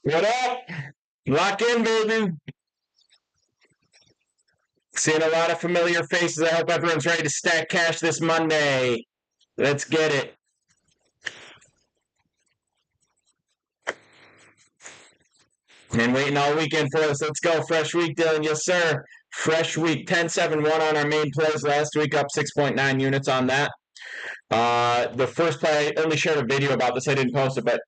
What up? Lock in, baby. Seeing a lot of familiar faces. I hope everyone's ready to stack cash this Monday. Let's get it. And waiting all weekend for us. Let's go. Fresh week, Dylan. Yes, sir. Fresh week. 10-7-1 on our main plays last week, up 6.9 units on that. The first play, I only shared a video about this. I didn't post it, but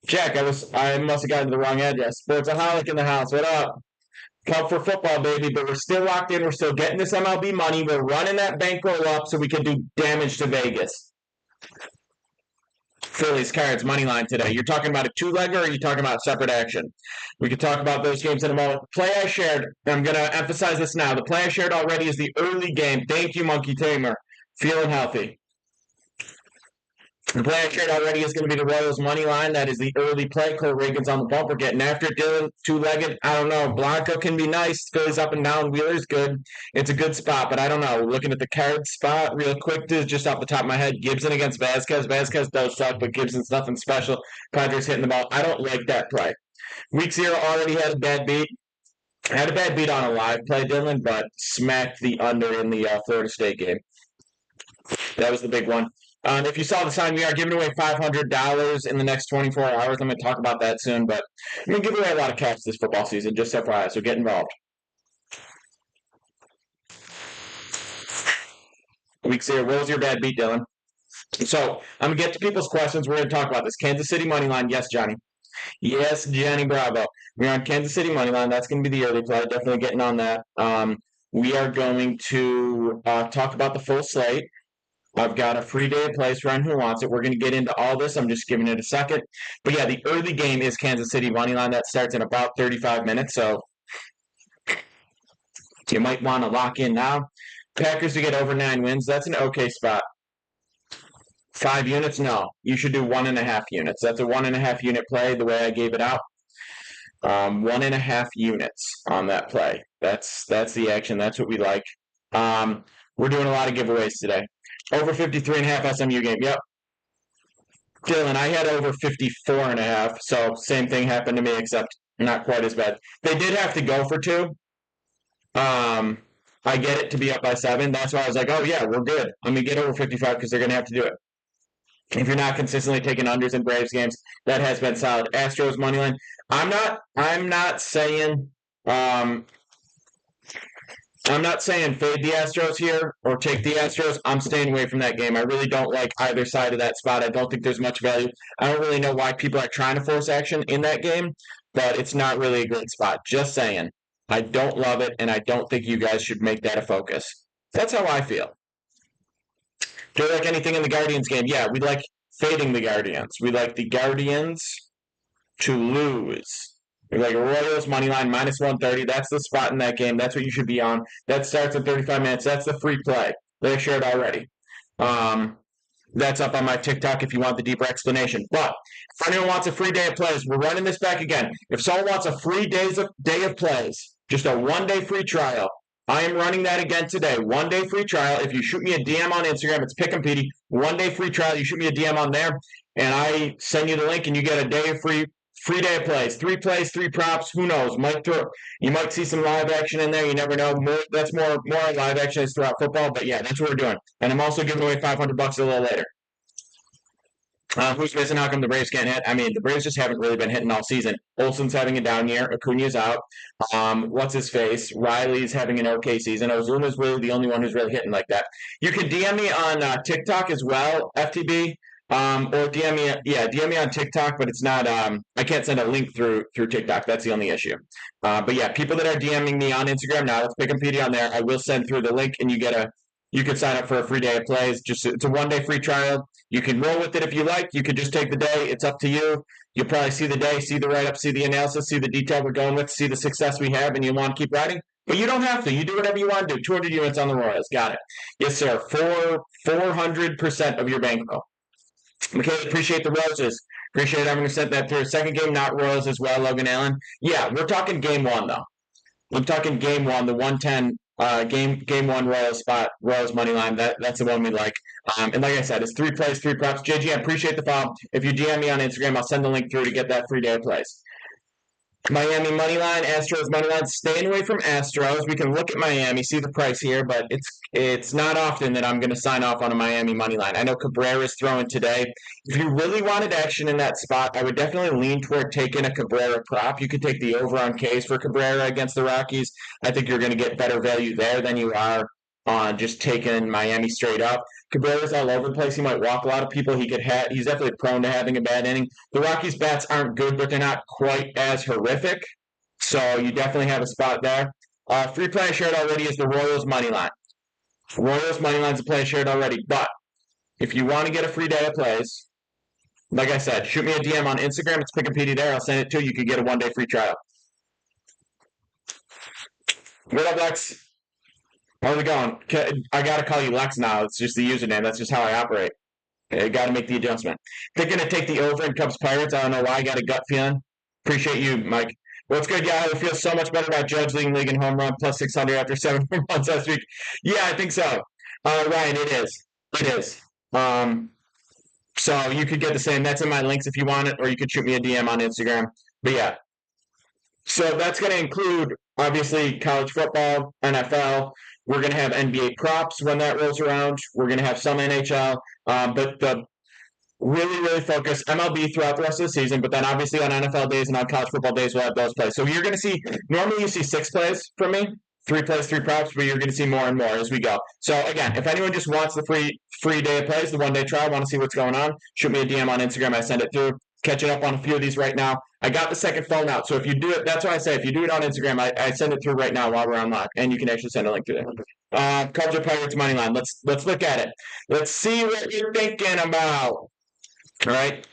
Jack, I must have gotten the wrong address. Sportsaholic in the house. What up? Come for football, baby, but we're still locked in. We're still getting this MLB money. We're running that bankroll up so we can do damage to Vegas. Phillies Cards money line today. You're talking about a two-legger, or are you talking about separate action? We could talk about those games in a moment. Play I shared, I'm going to emphasize this now. The play I shared already is the early game. Thank you, Monkey Tamer. Feeling healthy. The play I shared already is going to be the Royals money line. That is the early play. Cole Reagan's on the bump. We're getting after it. Dylan, two-legged. I don't know. Blanco can be nice. Phillies up and down. Wheeler's good. It's a good spot, but I don't know. Looking at the card spot real quick, just off the top of my head. Gibson against Vasquez. Vasquez does suck, but Gibson's nothing special. Padres hitting the ball. I don't like that play. Week 0 already had a bad beat. Had a bad beat on a live play, Dylan, but smacked the under in the Florida State game. That was the big one. If you saw the sign, we are giving away $500 in the next 24 hours. I'm going to talk about that soon, but I'm going to give away a lot of cash this football season, just FYI, so get involved. Week 0, what was your bad beat, Dylan? So I'm going to get to people's questions. We're going to talk about this. Kansas City money line. Yes, Johnny. Yes, Johnny Bravo. We're on Kansas City money line. That's going to be the early play. Definitely getting on that. We are going to talk about the full slate. I've got a free day of plays for anyone who wants it. We're going to get into all this. I'm just giving it a second. But yeah, the early game is Kansas City money line. That starts in about 35 minutes. So you might want to lock in now. Packers to get over 9 wins. That's an okay spot. 5 units? No. You should do 1.5 units. That's a 1.5 unit play the way I gave it out. 1.5 units on that play. That's the action. That's what we like. We're doing a lot of giveaways today. Over 53.5 SMU game. Yep. Dylan, I had over 54.5, so same thing happened to me, except not quite as bad. They did have to go for 2. I get it to be up by 7. That's why I was like, oh yeah, we're good. Let me get over 55 because they're going to have to do it. If you're not consistently taking unders in Braves games, that has been solid. Astros money line. I'm not saying fade the Astros here or take the Astros. I'm staying away from that game. I really don't like either side of that spot. I don't think there's much value. I don't really know why people are trying to force action in that game, but it's not really a great spot. Just saying. I don't love it, and I don't think you guys should make that a focus. That's how I feel. Do you like anything in the Guardians game? Yeah, we like fading the Guardians. We like the Guardians to lose. We like Royals money line minus 130. That's the spot in that game. That's what you should be on. That starts at 35 minutes. That's the free play that I shared already. That's up on my TikTok if you want the deeper explanation. But if anyone wants a free day of plays, we're running this back again. If someone wants a free day of plays, just a 1-day free trial, I am running that again today. 1-day free trial. If you shoot me a DM on Instagram, it's Pick 'em Petey. 1-day free trial. You shoot me a DM on there, and I send you the link, and you get a day of free day of plays. 3 plays, 3 props. Who knows? You might see some live action in there. You never know. That's more live action is throughout football. But yeah, that's what we're doing. And I'm also giving away $500 a little later. Who's missing? How come the Braves can't hit? I mean, the Braves just haven't really been hitting all season. Olsen's having a down year. Acuna's out. What's his face? Riley's having an okay season. Ozuna's really the only one who's really hitting like that. You can DM me on TikTok as well, FTB, or DM me on TikTok, but it's not. I can't send a link through TikTok. That's the only issue. But yeah, people that are DMing me on Instagram now, let's pick them PD on there. I will send through the link, and you can sign up for a free day of plays. It's a 1-day free trial. You can roll with it if you like. You could just take the day. It's up to you. You'll probably see the day, see the write-up, see the analysis, see the detail we're going with, see the success we have, and you want to keep writing. But you don't have to. You do whatever you want to do. 200 units on the Royals. Got it. Yes, sir. 400% of your bankroll. Okay, appreciate the roses. Appreciate everyone who sent that through. Second game, not Royals as well, Logan Allen. Yeah, we're talking game 1, though. I'm talking game 1, the 110 game 1 Royals spot, Royals money line. That's the one we like. And like I said, it's 3 plays, 3 props. JG, I appreciate the follow. If you DM me on Instagram, I'll send the link through to get that free day of plays. Miami money line, Astros money line. Staying away from Astros. We can look at Miami, see the price here, but it's not often that I'm going to sign off on a Miami money line. I know Cabrera's throwing today. If you really wanted action in that spot, I would definitely lean toward taking a Cabrera prop. You could take the over on K's for Cabrera against the Rockies. I think you're going to get better value there than you are on just taking Miami straight up. Cabrera's all over the place. He might walk a lot of people. He's definitely prone to having a bad inning. The Rockies' bats aren't good, but they're not quite as horrific. So you definitely have a spot there. Free play I shared already is the Royals money line. Royals money line's a play I shared already. But if you want to get a free day of plays, like I said, shoot me a DM on Instagram. It's Pick and PD there. I'll send it to you. You can get a 1-day free trial. What up, Lex? How's it going? I gotta call you Lex now. It's just the username. That's just how I operate. I gotta make the adjustment. Thinking to take the over in Cubs Pirates. I don't know why. I got a gut feeling. Appreciate you, Mike. What's good, Yahoo? It feels so much better about Judge leading league in home run plus 600 after 7 months last week. Yeah, I think so. Ryan, it is. It is. So you could get the same. That's in my links if you want it, or you could shoot me a DM on Instagram. But yeah. So that's going to include, obviously, college football, NFL. We're going to have NBA props when that rolls around. We're going to have some NHL. But the really focus MLB throughout the rest of the season, but then obviously on NFL days and on college football days, we'll have those plays. So you're going to see, normally you see 6 plays from me, 3 plays, 3 props, but you're going to see more and more as we go. So again, if anyone just wants the free day of plays, the 1-day trial, want to see what's going on, shoot me a DM on Instagram. I send it through. Catching up on a few of these right now. I got the second phone out, so if you do it, that's why I say if you do it on Instagram, I send it through right now while we're on live, and you can actually send a link through there. Cubs or Pirates money line. Let's look at it. Let's see what you're thinking about. All right.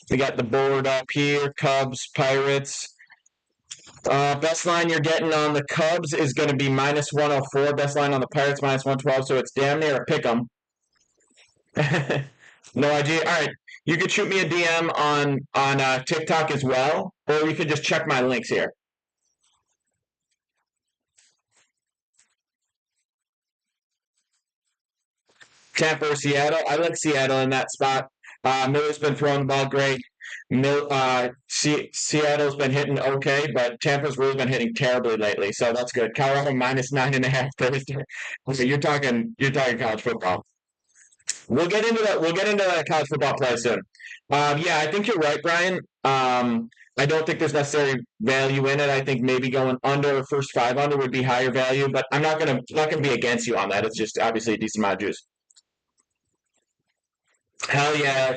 We got the board up here. Cubs, Pirates. Best line you're getting on the Cubs is going to be minus 104. Best line on the Pirates minus 112. So it's damn near a pick 'em. No idea. All right, you could shoot me a DM on TikTok as well, or you could just check my links here. Tampa or Seattle. I like Seattle in that spot. Miller's been throwing the ball great. Seattle's been hitting okay, but Tampa's really been hitting terribly lately, so that's good. Colorado minus 9.5 Thursday. Okay, you're talking college football. We'll get into that. We'll get into that college football play soon. Yeah, I think you're right, Brian. I don't think there's necessary value in it. I think maybe going under first 5 under would be higher value, but I'm not gonna be against you on that. It's just obviously a decent amount of juice. Hell yeah,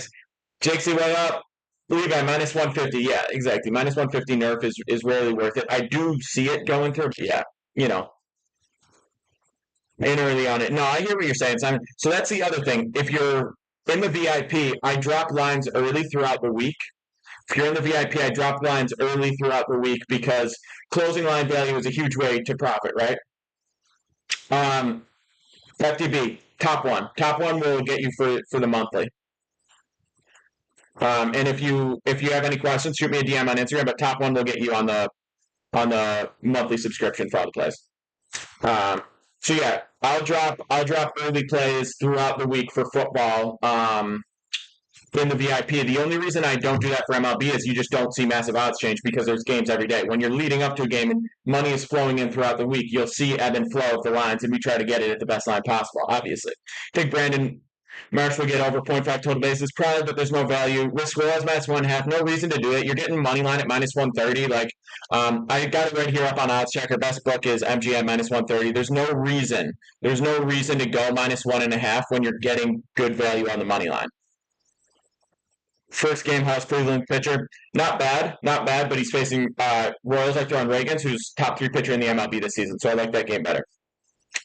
Jake's way up. Levi minus 150. Yeah, exactly. Minus 150 nerf is rarely worth it. I do see it going through. Yeah, you know, in early on it. No, I hear what you're saying, Simon. So that's the other thing. If you're in the VIP, I drop lines early throughout the week. If you're in the VIP, I drop lines early throughout the week because closing line value is a huge way to profit, right? FDB, top one. Top one will get you for the monthly. And if you have any questions, shoot me a DM on Instagram. But top one will get you on the monthly subscription for all the plays. So yeah, I'll drop early plays throughout the week for football. In the VIP, the only reason I don't do that for MLB is you just don't see massive odds change because there's games every day. When you're leading up to a game and money is flowing in throughout the week, you'll see ebb and flow of the lines, and we try to get it at the best line possible. Obviously, I think Brandon Marsh will get over 0.5 total bases, probably, but there's no value. Risk was minus 1.5. No reason to do it. You're getting money line at minus 130. Like, I got it right here up on Odds Checker. Best book is MGM minus 130. There's no reason. There's no reason to go minus 1.5 when you're getting good value on the money line. First game house Cleveland pitcher, not bad, but he's facing Royals. I throw on Reagans, who's top 3 pitcher in the MLB this season, so I like that game better.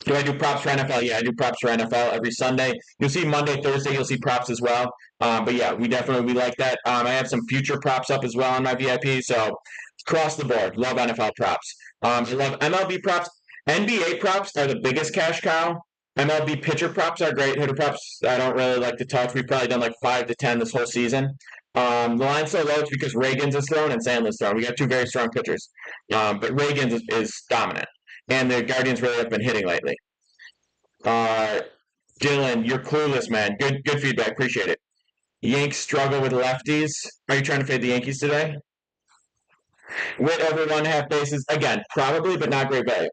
Do I do props for NFL? Yeah, I do props for NFL every Sunday. You'll see Monday, Thursday, you'll see props as well. But yeah, we like that. I have some future props up as well on my VIP, so across the board, love NFL props. I love MLB props. NBA props are the biggest cash cow. MLB pitcher props are great. Hitter props, I don't really like to touch. We've probably done like 5 to 10 this whole season. The line's so low, it's because Reagans is thrown and Sandler's thrown. We got 2 very strong pitchers. But Reagans is dominant. And the Guardians really have been hitting lately. Dylan, you're clueless, man. Good feedback. Appreciate it. Yanks struggle with lefties. Are you trying to fade the Yankees today? With over 1.5 bases, again, probably, but not great value.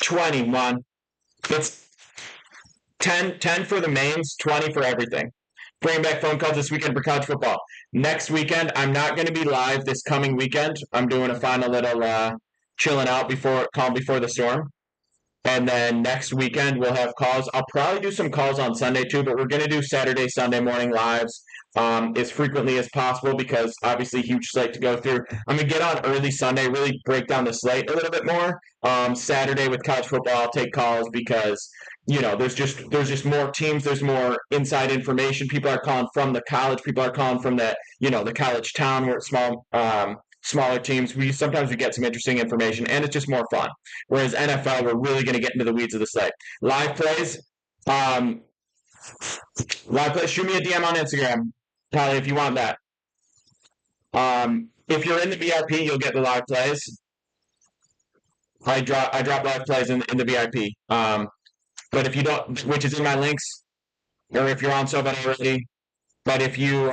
21. It's 10 for the mains, 20 for everything. Bringing back phone calls this weekend for college football. Next weekend, I'm not going to be live this coming weekend. I'm doing a final little chilling out calm before the storm. And then next weekend we'll have calls. I'll probably do some calls on Sunday too, but we're going to do Saturday, Sunday morning lives as frequently as possible because obviously huge slate to go through. I'm going to get on early Sunday, really break down the slate a little bit more. Saturday with college football, I'll take calls because there's just more teams. There's more inside information. People are calling from the college. People are calling from the college town where it's smaller teams. Sometimes we get some interesting information, and it's just more fun. Whereas NFL, we're really going to get into the weeds of the slate. Live plays, shoot me a DM on Instagram, Polly, if you want that. If you're in the VIP, you'll get the live plays. I drop live plays in the VIP. But if you don't, which is in my links, or if you're on SoBet already, but if you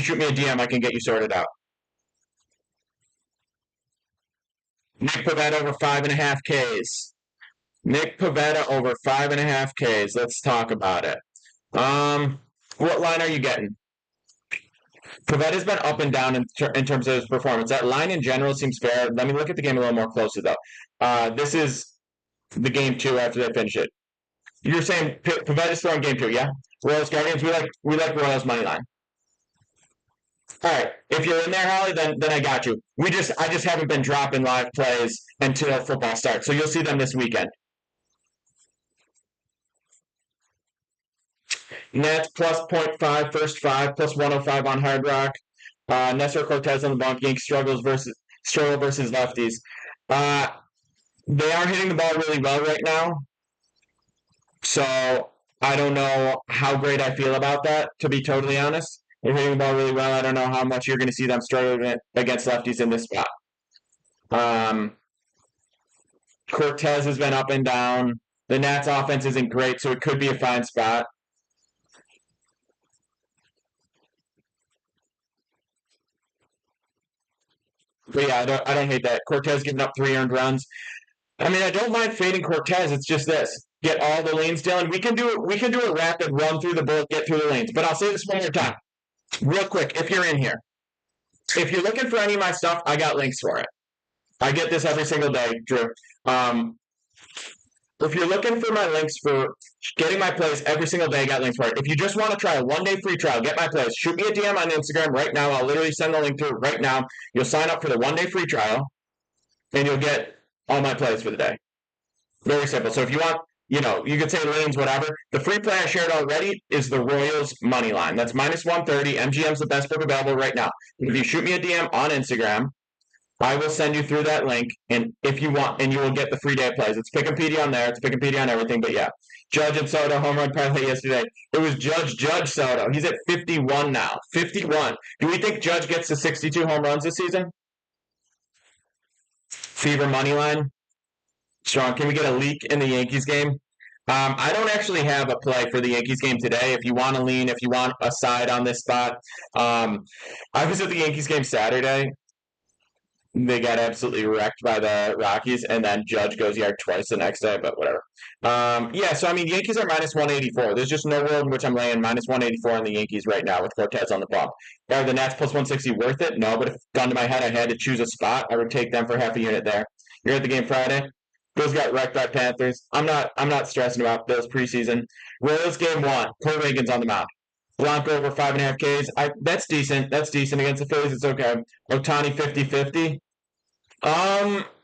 shoot me a DM, I can get you sorted out. Nick Pavetta over 5.5 Ks. Nick Pavetta over 5.5 Ks. Let's talk about it. What line are you getting? Pavetta's been up and down in terms of his performance. That line in general seems fair. Let me look at the game a little more closely, though. This is the game 2 after they finish it. You're saying Pavetta's throwing game 2, yeah? Royals Guardians. We like Royals money line. All right. If you're in there, Holly, then I got you. I just haven't been dropping live plays until football starts, so you'll see them this weekend. Nets plus 0.5, first 5, plus 105 on Hard Rock. Nestor Cortez on the bump. Yankees struggle versus lefties. They are hitting the ball really well right now. So I don't know how great I feel about that, to be totally honest. They're hitting the ball really well. I don't know how much you're going to see them struggling against lefties in this spot. Cortez has been up and down. The Nats offense isn't great, so it could be a fine spot. But yeah, I don't hate that. Cortez giving up 3 earned runs. I mean, I don't mind fading Cortez. It's just this: get all the lanes, Dylan. We can do it. We can do a rapid run through the board, get through the lanes. But I'll say this one more time, real quick. If you're in here, if you're looking for any of my stuff, I got links for it. I get this every single day, Drew. If you're looking for my links for getting my plays every single day, I got links for it. If you just want to try a 1-day free trial, get my plays, shoot me a DM on Instagram right now. I'll literally send the link to it right now. You'll sign up for the 1-day free trial, and you'll get all my plays for the day. Very simple. So if you want, you could say lanes, whatever. The free play I shared already is the Royals money line. That's minus 130. MGM's the best book available right now. If you shoot me a DM on Instagram, I will send you through that link, and if you want, and you will get the free day of plays. It's Pick'empedia on there. It's Pick'empedia on everything, but yeah. Judge and Soto home run parlay yesterday. It was Judge Soto. He's at 51 now. 51. Do we think Judge gets to 62 home runs this season? Fever money line. Strong. Can we get a leak in the Yankees game? I don't actually have a play for the Yankees game today. If you want to lean, if you want a side on this spot, I was at the Yankees game Saturday. They got absolutely wrecked by the Rockies, and then Judge goes yard twice the next day, but whatever. Yeah, so I mean, Yankees are minus 184. There's just no world in which I'm laying minus 184 on the Yankees right now with Cortez on the bump. Are the Nats plus 160 worth it? No, but if gun to my head, I had to choose a spot, I would take them for half a unit there. You're at the game Friday. Bills got wrecked by Panthers. I'm not stressing about Bills preseason. Royals game 1. Cole Reagan's on the mound. Blanco over 5.5 Ks. That's decent. That's decent against the Phillies. It's okay. Ohtani 50-50.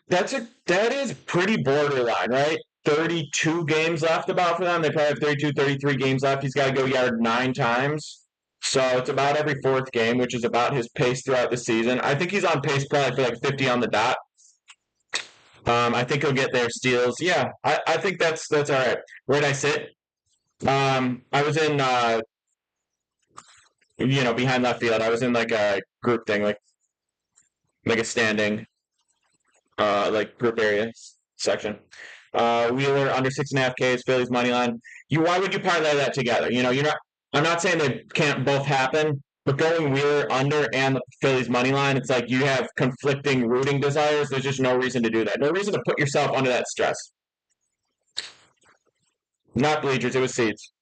That is pretty borderline, right? 32 games left about for them. They probably have 32, 33 games left. He's got to go yard 9 times. So it's about every 4th game, which is about his pace throughout the season. I think he's on pace probably for like 50 on the dot. I think he'll get their steals. Yeah, I think that's all right. Where'd I sit? I was in behind left field. I was in like a group thing, like a standing like group area section. Wheeler under 6.5 Ks, Phillies money line. why would you parlay that together? You're not. I'm not saying they can't both happen, but going Wheeler under and the Phillies money line, it's like you have conflicting rooting desires. There's just no reason to do that. No reason to put yourself under that stress. Not bleachers, it was seats.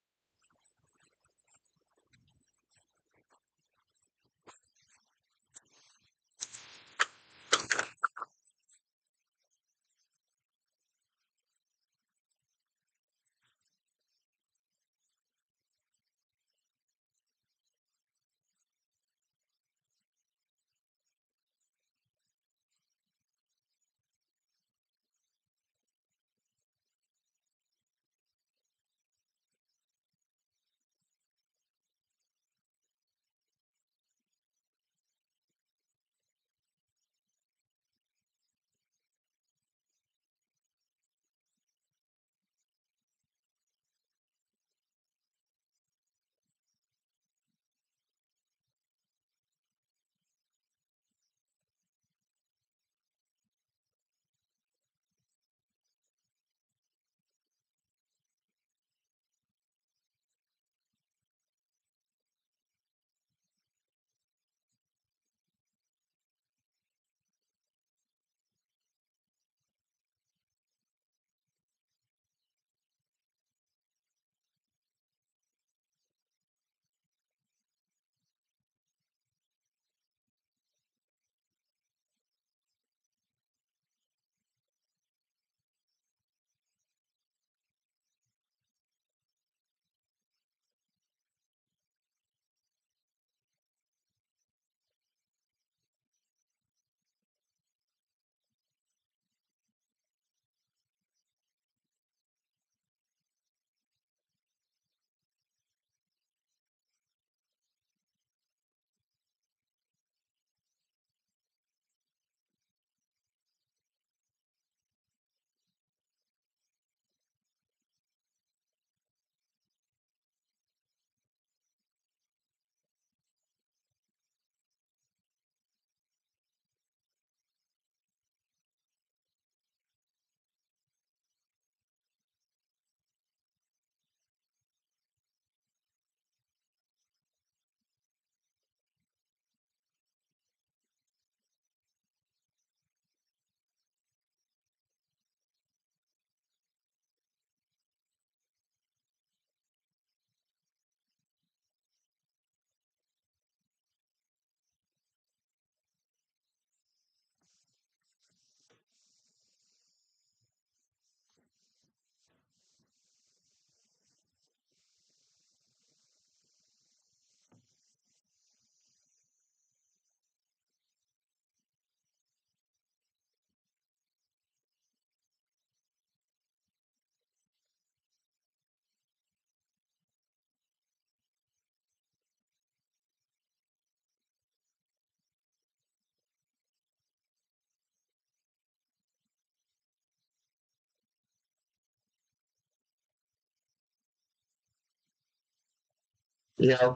Yeah.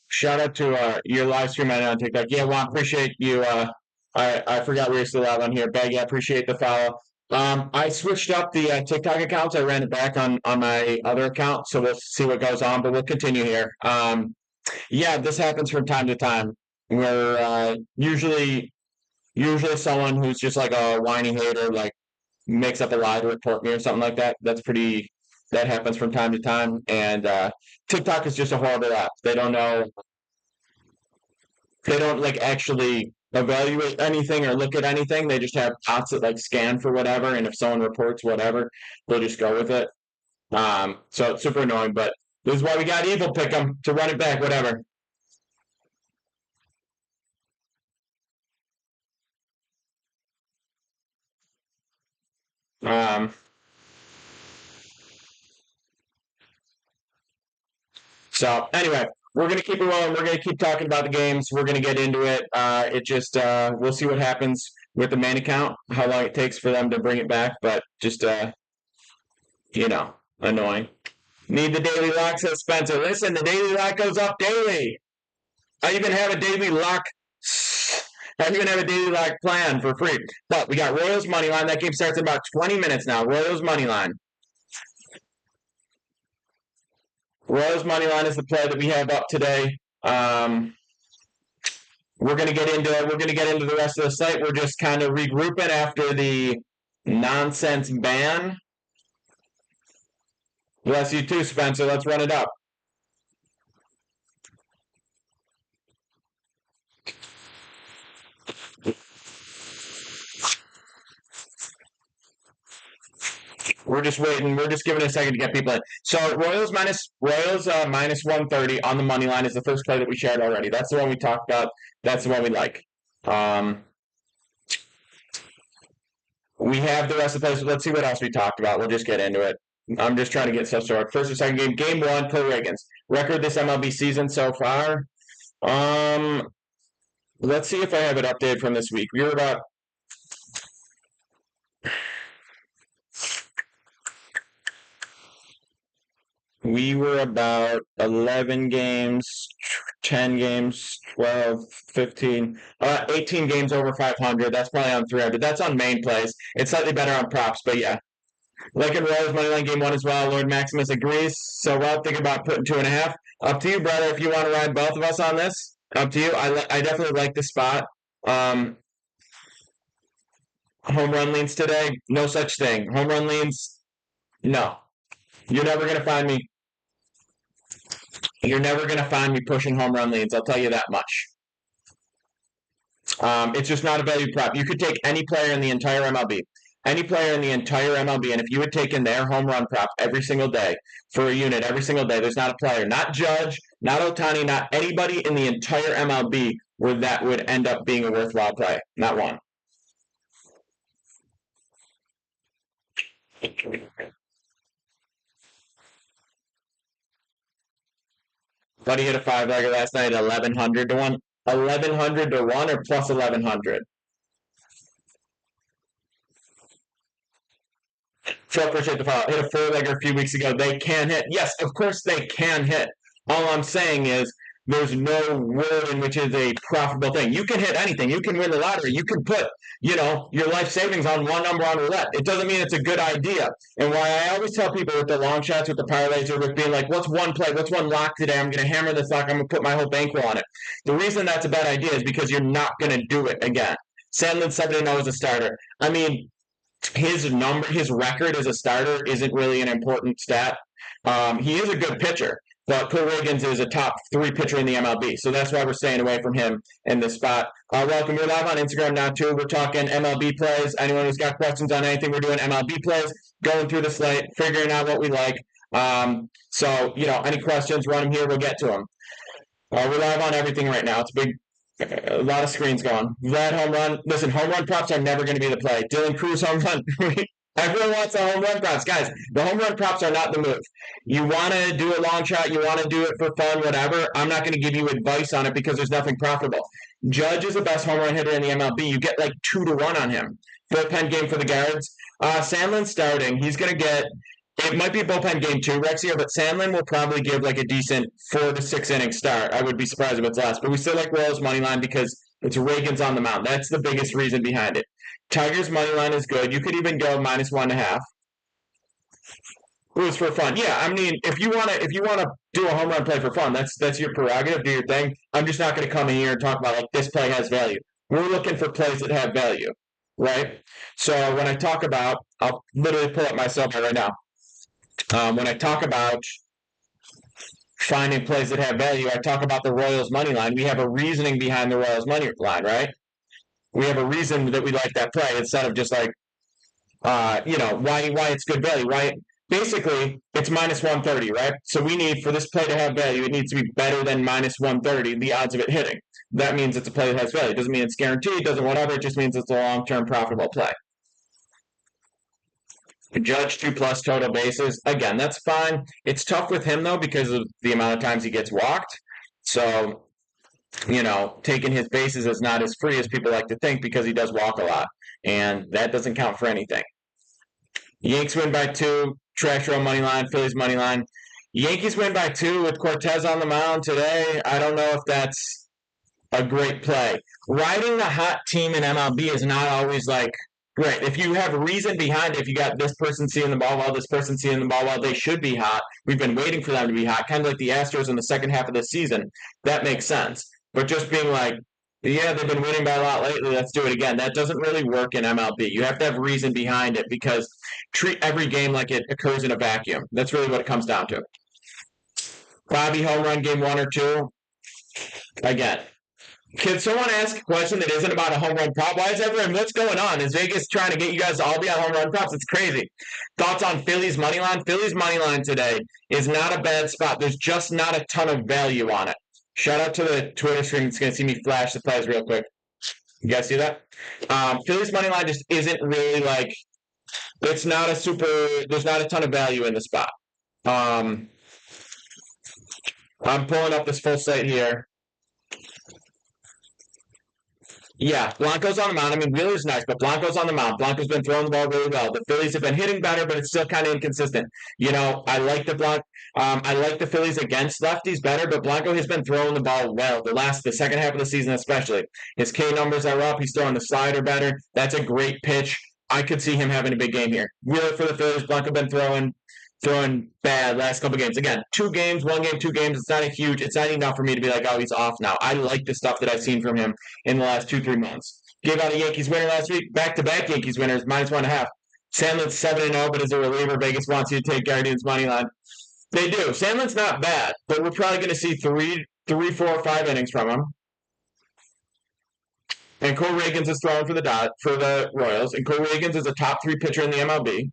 Shout out to your live stream on TikTok. Yeah, well, I appreciate you. I forgot we were still out on here. Bag, yeah, appreciate the follow. I switched up the TikTok accounts. I ran it back on my other account, so we'll see what goes on. But we'll continue here. Yeah, this happens from time to time, where usually someone who's just like a whiny hater, like makes up a lie to report me or something like that. That happens from time to time, and TikTok is just a horrible app. They don't like actually evaluate anything or look at anything. They just have bots that like scan for whatever, and if someone reports whatever, they'll just go with it. So it's super annoying, but this is why we got Evil Pick 'em to run it back, whatever. Um, so anyway, we're gonna keep it rolling. We're gonna keep talking about the games. We're gonna get into it. It just we'll see what happens with the main account, how long it takes for them to bring it back, but just you know, annoying. Need the daily lock, says Spencer. Listen, the daily lock goes up daily. I even have a daily lock. I even have a daily lock plan for free. But we got Royals money line. That game starts in about 20 minutes now. Royals money line. Royals money line is the play that we have up today. We're going to get into it. We're going to get into the rest of the site. We're just kind of regrouping after the nonsense ban. Bless you too, Spencer. Let's run it up. We're just waiting. We're just giving it a second to get people in. So Royals minus 130 on the money line is the first play that we shared already. That's the one we talked about. That's the one we like. We have the rest of the plays. Let's see what else we talked about. We'll just get into it. I'm just trying to get stuff started. First or second game. Game 1, Puerto Ricans. Record this MLB season so far. Let's see if I have it updated from this week. We were about 11 games, 10 games, 12, 15, 18 games over 500. That's probably on 300. That's on main plays. It's slightly better on props, but yeah. Lincoln Royals moneyline game 1 as well. Lord Maximus agrees. So well, think about putting 2.5. Up to you, brother, if you want to ride both of us on this. Up to you. I definitely like the spot. Home run leans today? No such thing. Home run leans? No. You're never going to find me. You're never going to find me pushing home run leans. I'll tell you that much. It's just not a value prop. You could take any player in the entire MLB. Any player in the entire MLB, and if you had taken their home run prop every single day for a unit every single day, there's not a player, not Judge, not Ohtani, not anybody in the entire MLB where that would end up being a worthwhile play. Not one. Buddy hit a 5-legger last night at 1,100 to 1. 1,100 to 1 or plus 1,100? Phil, appreciate the follow. Hit a 4-legger a few weeks ago. They can hit. Yes, of course they can hit. All I'm saying is there's no world in which is a profitable thing. You can hit anything. You can win the lottery. You can put, your life savings on one number on roulette. It doesn't mean it's a good idea. And why I always tell people with the long shots, with the parlays, or with being like, what's one play? What's one lock today? I'm going to hammer this lock. I'm going to put my whole bankroll on it. The reason that's a bad idea is because you're not going to do it again. Sandlin 7-0 as a starter. I mean, his record as a starter isn't really an important stat. He is a good pitcher. But Puerto Ricans is a top 3 pitcher in the MLB, so that's why we're staying away from him in this spot. Welcome. We're live on Instagram now, too. We're talking MLB plays. Anyone who's got questions on anything, we're doing MLB plays, going through the slate, figuring out what we like. So, any questions, run them here. We'll get to them. We're live on everything right now. It's a lot of screens going. Vlad home run. Listen, home run props are never going to be the play. Dylan Cruz home run. Everyone wants the home run props. Guys, the home run props are not the move. You want to do a long shot, you want to do it for fun, whatever. I'm not going to give you advice on it because there's nothing profitable. Judge is the best home run hitter in the MLB. You get like 2 to 1 on him. Bullpen game for the guards. Sandlin starting. He's going to get, it might be a bullpen game too, Rexio, but Sandlin will probably give like a decent 4 to 6 inning start. I would be surprised if it's less. But we still like Royals money line because it's Reagan's on the mound. That's the biggest reason behind it. Tigers money line is good. You could even go minus 1.5. It was for fun. Yeah, I mean, if you wanna do a home run play for fun, that's your prerogative. Do your thing. I'm just not going to come in here and talk about like this play has value. We're looking for plays that have value, right? So when I talk about, I'll literally pull up my cell phone right now. When I talk about finding plays that have value, I talk about the Royals money line. We have a reasoning behind the Royals money line, right? We have a reason that we like that play instead of just like, why it's good value, right? Basically, it's minus 130, right? So we need, for this play to have value, it needs to be better than minus 130, the odds of it hitting. That means it's a play that has value. It doesn't mean it's guaranteed, doesn't whatever, it just means it's a long-term profitable play. Judge 2+ total bases. Again, that's fine. It's tough with him, though, because of the amount of times he gets walked. So, taking his bases is not as free as people like to think because he does walk a lot. And that doesn't count for anything. Yanks win by 2. Trash row money line. Phillies money line. Yankees win by 2 with Cortez on the mound today. I don't know if that's a great play. Riding the hot team in MLB is not always like Right. If you have a reason behind it, if you got this person seeing the ball well, this person seeing the ball well, they should be hot. We've been waiting for them to be hot, kind of like the Astros in the second half of the season. That makes sense. But just being like, yeah, they've been winning by a lot lately, let's do it again. That doesn't really work in MLB. You have to have reason behind it because treat every game like it occurs in a vacuum. That's really what it comes down to. Bobby home run game 1 or 2. Again, can someone ask a question that isn't about a home run prop? Why is everyone, what's going on? Is Vegas trying to get you guys to all be on home run props? It's crazy. Thoughts on Phillies money line? Phillies money line today is not a bad spot. There's just not a ton of value on it. Shout out to the Twitter stream. It's going to see me flash the plays real quick. You guys see that? Phillies money line just isn't really like, it's not a super, there's not a ton of value in the spot. I'm pulling up this full slate here. Yeah, Blanco's on the mound. I mean, Wheeler's nice, but Blanco's on the mound. Blanco's been throwing the ball really well. The Phillies have been hitting better, but it's still kind of inconsistent. You know, I like the Phillies against lefties better, but Blanco has been throwing the ball well. The second half of the season especially. His K numbers are up. He's throwing the slider better. That's a great pitch. I could see him having a big game here. Wheeler for the Phillies. Blanco been throwing bad last couple games. Again, 2 games, 1 game, 2 games. It's not enough for me to be like, oh, he's off now. I like the stuff that I've seen from him in the last 2-3 months. Gave out a Yankees winner last week. Back-to-back Yankees winners, -1.5. Sandlin's 7-0, but as a reliever, Vegas wants you to take Guardians money line. They do. Sandlin's not bad, but we're probably going to see 3, 4, 5 innings from him. And Cole Reagans is throwing for the Royals, and Cole Reagans is a top 3 pitcher in the MLB.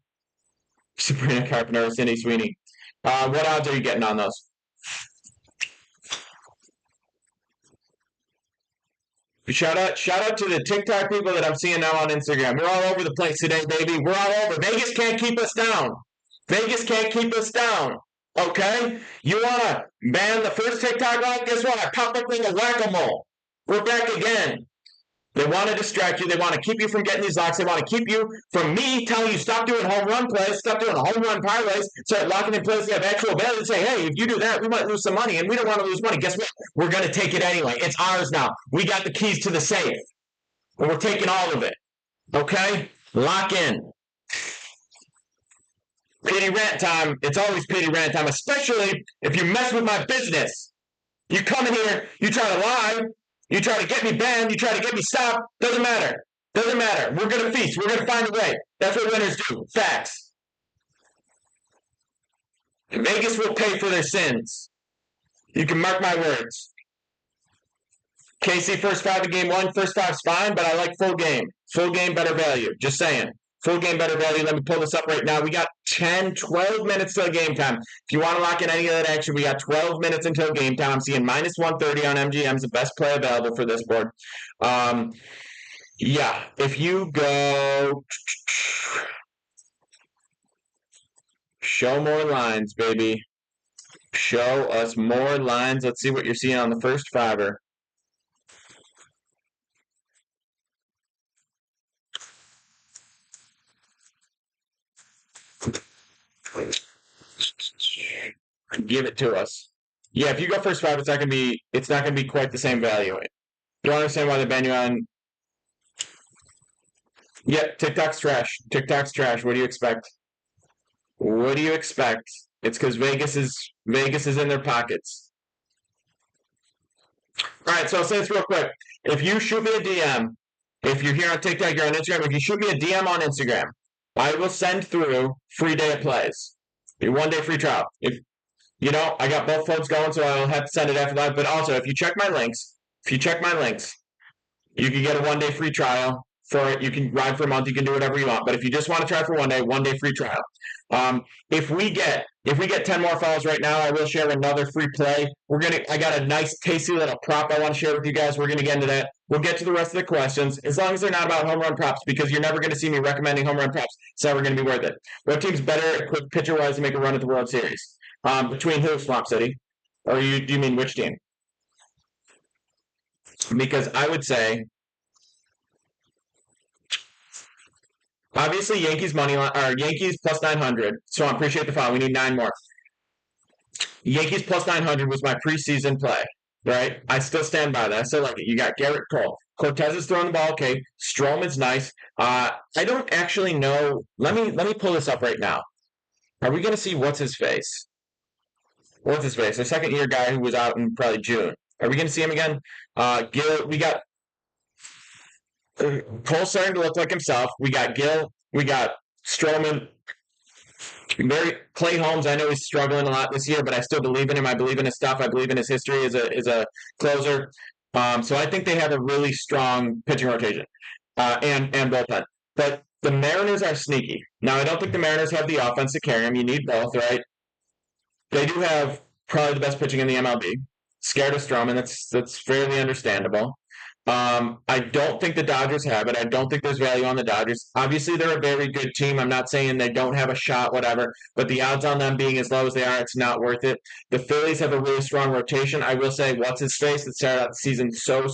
Sabrina Carpenter, Cindy Sweeney. What odds are you getting on those? Shout out to the TikTok people that I'm seeing now on Instagram. We're all over the place today, baby. We're all over. Vegas can't keep us down. Vegas can't keep us down. Okay? You want to ban the first TikTok live? Guess what? I popped up in a whack-a-mole. We're back again. They want to distract you. They want to keep you from getting these locks. They want to keep you from me telling you stop doing home run plays, stop doing home run parlays, start locking in plays that have actual value and say, hey, if you do that, we might lose some money, and we don't want to lose money. Guess what? We're going to take it anyway. It's ours now. We got the keys to the safe, and we're taking all of it. Okay? Lock in. Petey rant time. It's always petey rant time, especially if you mess with my business. You come in here, you try to lie, you try to get me banned, you try to get me stopped. Doesn't matter. Doesn't matter. We're going to feast. We're going to find a way. That's what winners do. Facts. Vegas will pay for their sins. You can mark my words. KC first 5 in game 1. First 5's fine, but I like full game. Full game, better value. Just saying. Full game, better value. Let me pull this up right now. We got 10, 12 minutes till game time. If you want to lock in any of that action, we got 12 minutes until game time. I'm seeing -130 on MGM is the best play available for this board. Yeah, if you go... Show more lines, baby. Show us more lines. Let's see what you're seeing on the first 5er. Give it to us. Yeah, if you go first 5, it's not gonna be quite the same value. You don't understand why they ban you on. Yeah, TikTok's trash. TikTok's trash. What do you expect? What do you expect? It's because Vegas is in their pockets. All right, so I'll say this real quick. If you shoot me a DM, if you're here on TikTok, you're on Instagram. If you shoot me a DM on Instagram, I will send through free day of plays. 1 day free trial. If I got both phones going, so I'll have to send it after that. But also, if you check my links, you can get a 1 day free trial for it. You can ride for a month. You can do whatever you want. But if you just want to try for 1 day, 1 day free trial. If we get 10 more follows right now, I will share another free play. I got a nice, tasty little prop I want to share with you guys. We're gonna get into that. We'll get to the rest of the questions, as long as they're not about home run props, because you're never gonna see me recommending home run props. It's never gonna be worth it. What team's better equipped pitcher-wise to make a run at the World Series? Between who, Swamp City? Or do you mean which team? Because I would say, obviously, Yankees money line, or Yankees plus 900. So I appreciate the follow. We need 9 more. Yankees plus 900 was my preseason play, right? I still stand by that. I still like it. You got Garrett Cole. Cortez is throwing the ball okay. Strom is nice. I don't actually know. Let me pull this up right now. Are we going to see what's his face? What's his face? A second year guy who was out in probably June. Are we going to see him again? Gil, we got Cole starting to look like himself. We got Gil. We got Stroman. Clay Holmes. I know he's struggling a lot this year, but I still believe in him. I believe in his stuff. I believe in his history as a closer. So I think they have a really strong pitching rotation and bullpen. But the Mariners are sneaky. Now I don't think the Mariners have the offense to carry them. You need both, right? They do have probably the best pitching in the MLB. Scared of Stroman. That's fairly understandable. I don't think the Dodgers have it. I don't think there's value on the Dodgers. Obviously, they're a very good team. I'm not saying they don't have a shot, whatever, but the odds on them being as low as they are, it's not worth it. The Phillies have a really strong rotation. I will say, what's his face that started out the season so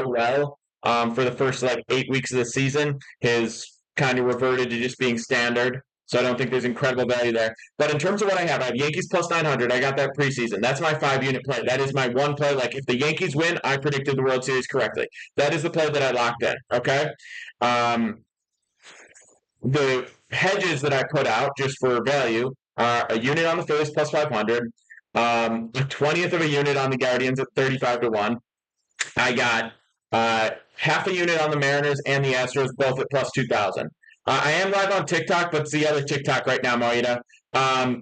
well. For the first 8 weeks of the season, his kind of reverted to just being standard. So I don't think there's incredible value there. But in terms of what I have Yankees plus 900. I got that preseason. That's my 5-unit play. That is my one play. If the Yankees win, I predicted the World Series correctly. That is the play that I locked in. Okay. The hedges that I put out just for value are a unit on the Phillies plus 500, a 20th of a unit on the Guardians at 35-1. I got half a unit on the Mariners and the Astros, both at plus 2,000. I am live on TikTok, but it's the other TikTok right now, Moida.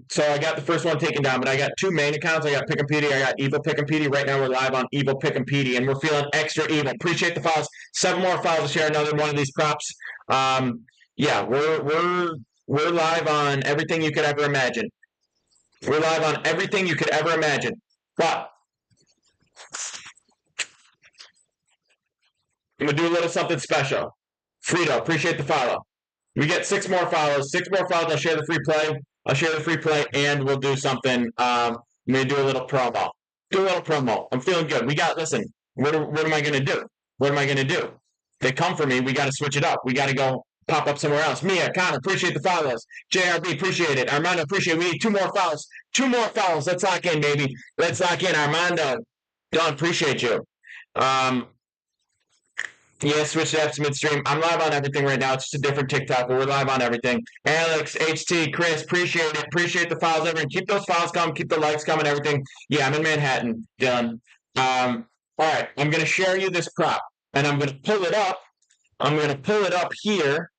So I got the first one taken down, but I got two main accounts. I got Pick'em Petey, I got Evil Pick'em Petey. Right now we're live on Evil Pick'em Petey, and we're feeling extra evil. Appreciate the follows. 7 more follows to share another one of these props. Yeah, we're live on everything you could ever imagine. We're live on everything you could ever imagine. But I'm gonna do a little something special. Frito, appreciate the follow. We get 6 more follows. 6 more follows. I'll share the free play. And we'll do something. I'm gonna do a little promo. I'm feeling good. Listen. What am I gonna do? They come for me. We got to switch it up. We got to go pop up somewhere else. Mia, Connor, appreciate the follows. JRB, appreciate it. Armando, appreciate it. We need 2 more follows. 2 more follows. Let's lock in, baby. Let's lock in. Armando, Don, appreciate you. Yeah, switch to apps midstream. I'm live on everything right now. It's just a different TikTok, but we're live on everything. Alex, HT, Chris, appreciate it. Appreciate the files, everyone. Keep those files coming. Keep the likes coming, everything. Yeah, I'm in Manhattan, Dylan. All right, I'm going to share you this prop, and I'm going to pull it up. I'm going to pull it up here.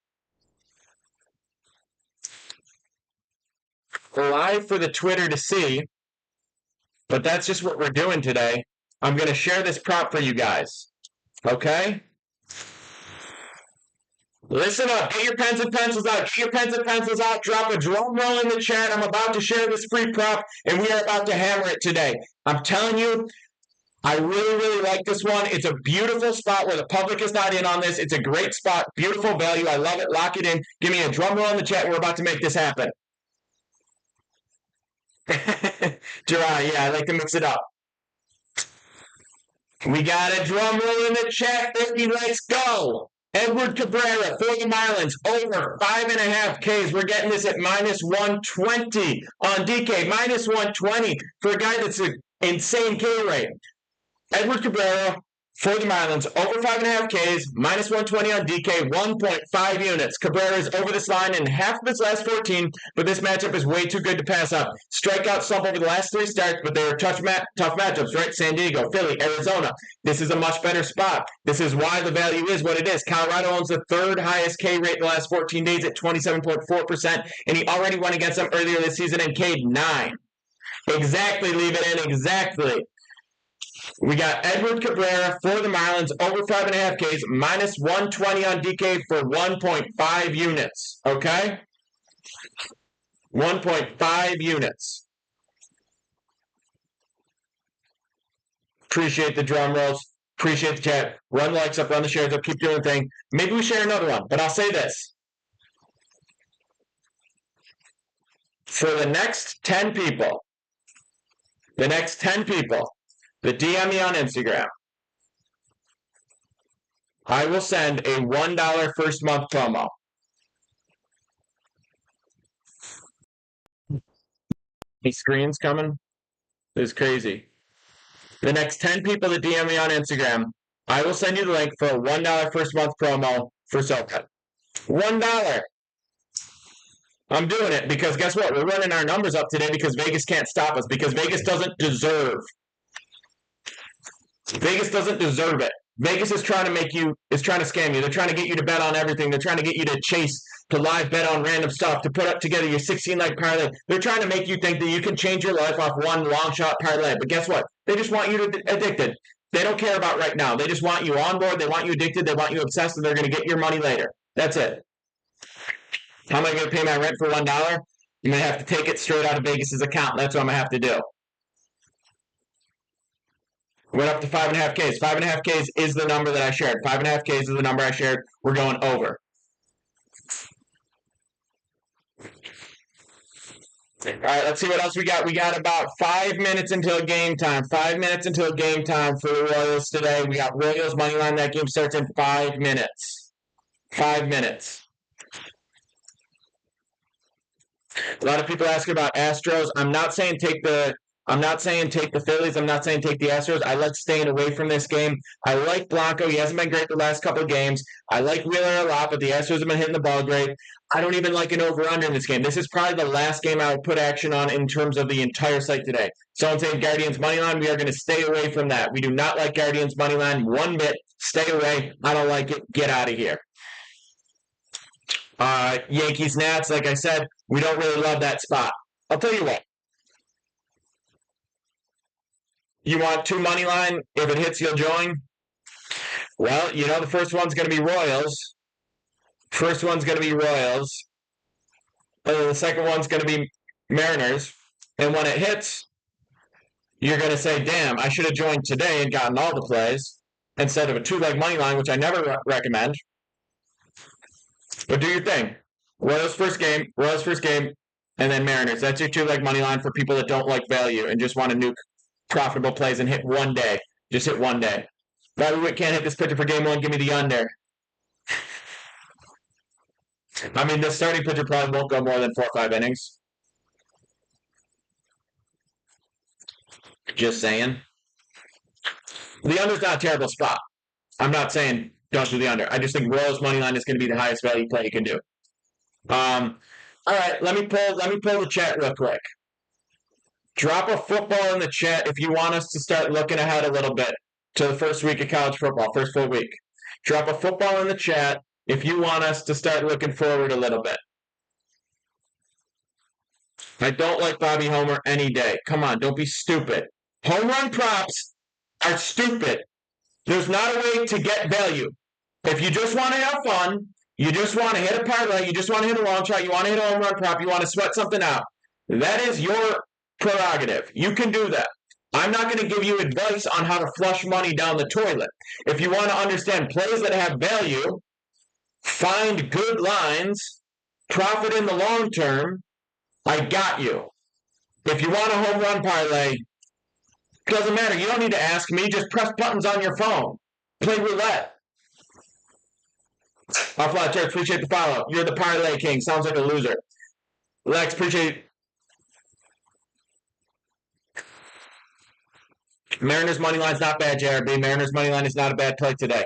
Live for the Twitter to see, but that's just what we're doing today. I'm going to share this prop for you guys. Okay? Listen up. Get your pens and pencils out. Drop a drum roll in the chat. I'm about to share this free prop, and we are about to hammer it today. I'm telling you, I really, really like this one. It's a beautiful spot where the public is not in on this. It's a great spot. Beautiful value. I love it. Lock it in. Give me a drum roll in the chat. We're about to make this happen. Gerard, yeah, I like to mix it up. We got a drum roll in the chat. 50 likes. Go. Edward Cabrera for the Marlins, over 5.5 Ks. We're getting this at minus 120 on DK. Minus 120 for a guy that's an insane K rate. Edward Cabrera for the Marlins, over 5.5 Ks, minus 120 on DK, 1.5 units. Cabrera is over this line in half of his last 14, but this matchup is way too good to pass up. Strikeout slump over the last 3 starts, but they were tough matchups, right? San Diego, Philly, Arizona. This is a much better spot. This is why the value is what it is. Colorado owns the 3rd highest K rate in the last 14 days at 27.4%, and he already went against them earlier this season and K'd 9. Exactly, leave it in, exactly. We got Edward Cabrera for the Marlins, over 5.5 Ks, minus 120 on DK for 1.5 units. Okay? 1.5 units. Appreciate the drum rolls. Appreciate the chat. Run the likes up, run the shares up, keep doing the thing. Maybe we share another one, but I'll say this. For the next 10 people, that DM me on Instagram, I will send a $1 first month promo. These screens coming? This is crazy. The next 10 people that DM me on Instagram, I will send you the link for a $1 first month promo for SoCal. $1. I'm doing it because guess what? We're running our numbers up today because Vegas can't stop us because Vegas doesn't deserve. Vegas doesn't deserve it. Vegas is trying to scam you. They're trying to get you to bet on everything. They're trying to get you to chase, to live bet on random stuff, to put up together your 16-leg parlay. They're trying to make you think that you can change your life off one long shot parlay. But guess what? They just want you addicted. They don't care about right now. They just want you on board. They want you addicted. They want you obsessed, and they're going to get your money later. That's it. How am I going to pay my rent for $1? I'm going to have to take it straight out of Vegas's account. That's what I'm going to have to do. Went up to 5.5Ks. 5.5Ks is the number that I shared. 5.5Ks is the number I shared. We're going over. All right, let's see what else we got. We got about 5 minutes until game time. 5 minutes until game time for the Royals today. We got Royals money line. That game starts in 5 minutes. 5 minutes. A lot of people asking about Astros. I'm not saying take the Phillies. I'm not saying take the Astros. I like staying away from this game. I like Blanco. He hasn't been great the last couple of games. I like Wheeler a lot, but the Astros have been hitting the ball great. I don't even like an over-under in this game. This is probably the last game I would put action on in terms of the entire site today. So I'm saying Guardians money line. We are going to stay away from that. We do not like Guardians money line one bit. Stay away. I don't like it. Get out of here. Yankees Nats, like I said, we don't really love that spot. I'll tell you what. You want 2 money line? If it hits, you'll join. Well, the first one's going to be Royals. And then the second one's going to be Mariners. And when it hits, you're going to say, damn, I should have joined today and gotten all the plays instead of a 2-leg money line, which I never recommend. But do your thing. Royals first game, and then Mariners. That's your 2-leg money line for people that don't like value and just want to nuke profitable plays and hit one day. Just hit one day. Bobby Witt can't hit this pitcher for game 1. Give me the under. I mean, the starting pitcher probably won't go more than 4 or 5 innings. Just saying. The under's not a terrible spot. I'm not saying don't do the under. I just think Royals money line is going to be the highest value play you can do. All right, let me pull the chat real quick. Drop a football in the chat if you want us to start looking ahead a little bit to the first week of college football, first full week. Drop a football in the chat if you want us to start looking forward a little bit. I don't like Bobby Homer any day. Come on, don't be stupid. Home run props are stupid. There's not a way to get value. If you just want to have fun, you just want to hit a parlay, you just want to hit a long shot, you want to hit a home run prop, you want to sweat something out, that is your prerogative. You can do that. I'm not going to give you advice on how to flush money down the toilet. If you want to understand plays that have value, find good lines, profit in the long term, I got you. If you want a home run parlay, doesn't matter. You don't need to ask me. Just press buttons on your phone. Play roulette. Offline Church, appreciate the follow. You're the parlay king. Sounds like a loser. Lex, appreciate it. Mariners money line's not bad, JRB. Mariners money line is not a bad play today.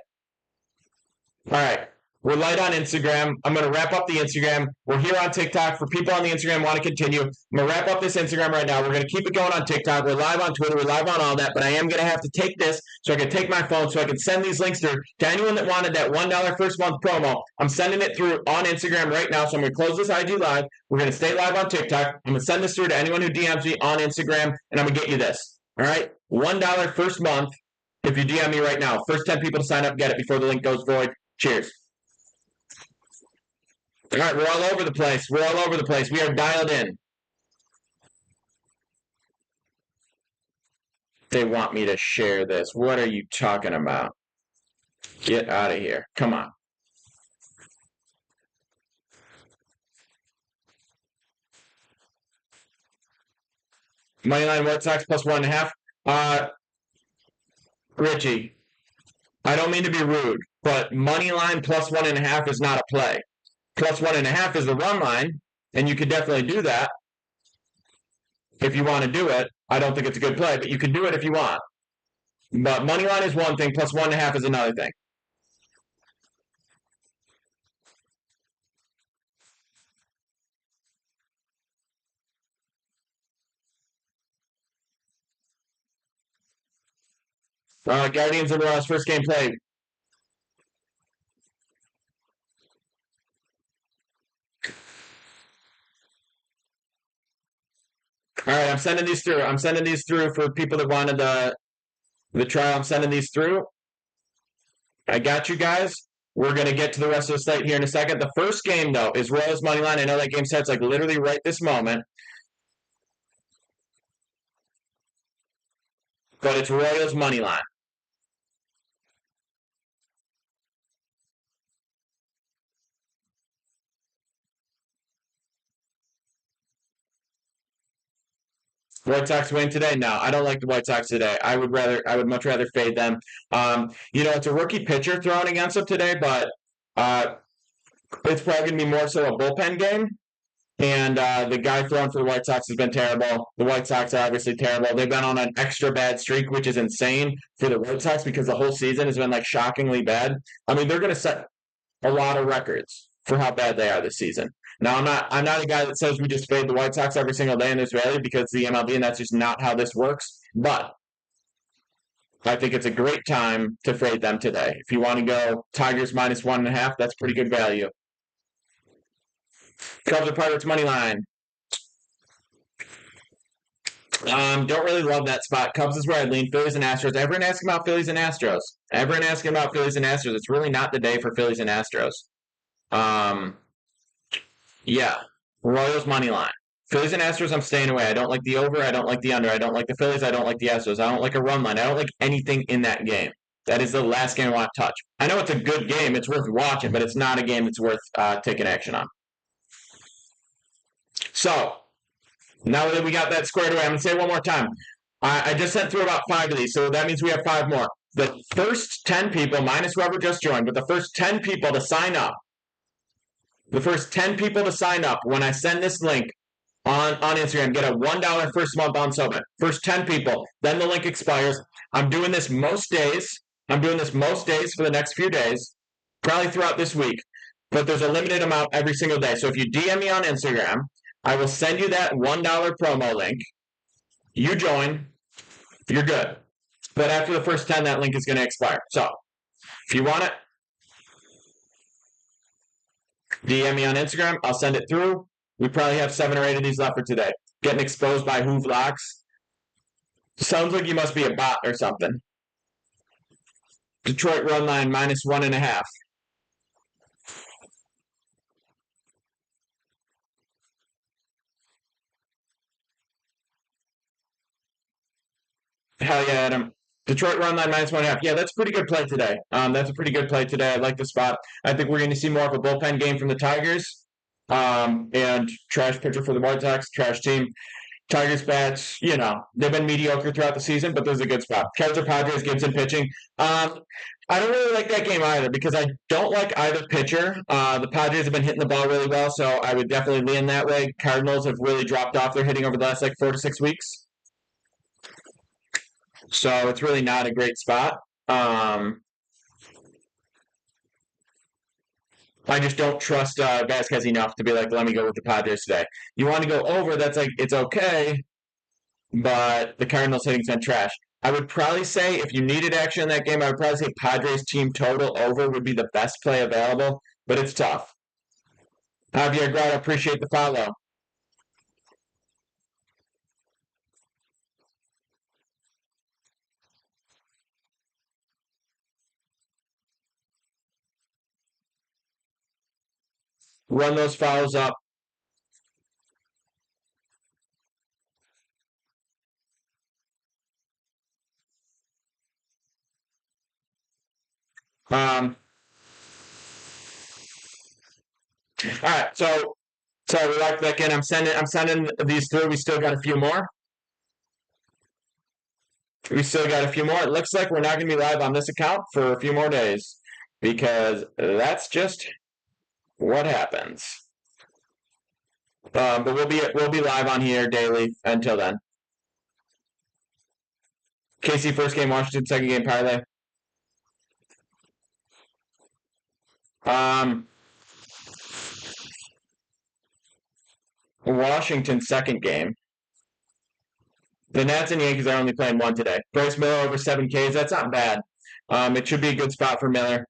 All right. We're light on Instagram. I'm going to wrap up the Instagram. We're here on TikTok. For people on the Instagram want to continue, I'm going to wrap up this Instagram right now. We're going to keep it going on TikTok. We're live on Twitter. We're live on all that. But I am going to have to take this so I can take my phone so I can send these links through to anyone that wanted that $1 first month promo. I'm sending it through on Instagram right now. So I'm going to close this IG live. We're going to stay live on TikTok. I'm going to send this through to anyone who DMs me on Instagram, and I'm going to get you this. All right? $1 first month if you DM me right now. First 10 people to sign up, get it before the link goes void. Cheers. All right, we're all over the place. We are dialed in. They want me to share this. What are you talking about? Get out of here. Come on. Moneyline White Sox plus 1.5. Richie, I don't mean to be rude, but moneyline plus 1.5 is not a play. Plus 1.5 is the run line, and you could definitely do that if you want to do it. I don't think it's a good play, but you can do it if you want. But money line is one thing, plus 1.5 is another thing. Guardians and Royals first game played. All right, I'm sending these through. I'm sending these through for people that wanted the trial. I'm sending these through. I got you guys. We're gonna get to the rest of the slate here in a second. The first game though is Royals money line. I know that game starts like literally right this moment, but it's Royals money line. White Sox win today? No, I don't like the White Sox today. I would much rather fade them. It's a rookie pitcher throwing against them today, but uh, it's probably going to be more so a bullpen game. And the guy throwing for the White Sox has been terrible. The White Sox are obviously terrible. They've been on an extra bad streak, which is insane for the White Sox because the whole season has been like shockingly bad. I mean, they're going to set a lot of records for how bad they are this season. Now, I'm not a guy that says we just fade the White Sox every single day in this value because the MLB, and that's just not how this works. But I think it's a great time to fade them today. If you want to go Tigers minus 1.5, that's pretty good value. Cubs or Pirates money line. Don't really love that spot. Cubs is where I lean. Phillies and Astros. Everyone asking about Phillies and Astros. Everyone asking about Phillies and Astros. It's really not the day for Phillies and Astros. Um, yeah, Royals money line. Phillies and Astros. I'm staying away. I don't like the over. I don't like the under. I don't like the Phillies. I don't like the Astros. I don't like a run line. I don't like anything in that game. That is the last game I want to touch. I know it's a good game. It's worth watching, but it's not a game that's worth taking action on. So now that we got that squared away, I'm going to say it one more time. I just sent through about 5 of these, so that means we have 5 more. The first 10 people, minus whoever just joined, but the first 10 people to sign up, when I send this link on Instagram, get a $1 first month on Sobit. First 10 people, then the link expires. I'm doing this most days. For the next few days, probably throughout this week, but there's a limited amount every single day. So if you DM me on Instagram, I will send you that $1 promo link. You join, you're good. But after the first 10, that link is going to expire. So if you want it, DM me on Instagram. I'll send it through. We probably have 7 or 8 of these left for today. Getting exposed by Who Vlogs. Sounds like you must be a bot or something. Detroit run line minus 1.5. Hell yeah, Adam. Detroit run line minus 1.5. Yeah, that's a pretty good play today. That's a pretty good play today. I like the spot. I think we're going to see more of a bullpen game from the Tigers. And trash pitcher for the White Sox, trash team. Tigers bats, they've been mediocre throughout the season, but there's a good spot. Cubs or Padres, Gibson pitching. I don't really like that game either because I don't like either pitcher. The Padres have been hitting the ball really well, so I would definitely lean that way. Cardinals have really dropped off their hitting over the last 4 to 6 weeks. So it's really not a great spot. I just don't trust Vasquez enough to be like, let me go with the Padres today. You want to go over, that's like, it's okay, but the Cardinals hitting's been trash. I would probably say if you needed action in that game, I would probably say Padres team total over would be the best play available, but it's tough. Javier Grado, appreciate the follow. Run those fouls up. All right, so sorry, we locked back in. I'm sending these through. We still got a few more. It looks like we're not going to be live on this account for a few more days because that's just what happens. But we'll be live on here daily until then. KC first game, Washington second game parlay. Um, Washington second game. The Nats and Yankees are only playing one today. Bryce Miller over 7Ks. That's not bad. It should be a good spot for Miller.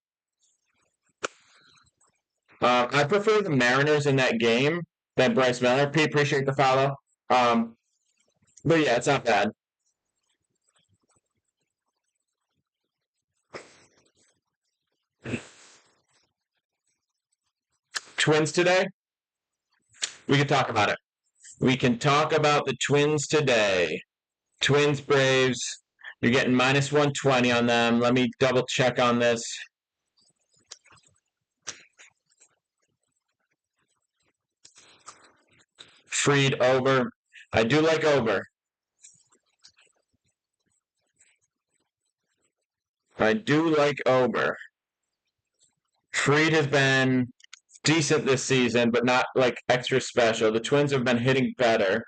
I prefer the Mariners in that game than Bryce Miller. Pete, appreciate the follow. Um, but yeah, it's not bad. Twins today. We can talk about it. We can talk about the Twins today. Twins Braves. You're getting minus 120 on them. Let me double check on this. Freed over. I do like over. I do like over. Freed has been decent this season, but not like extra special. The Twins have been hitting better.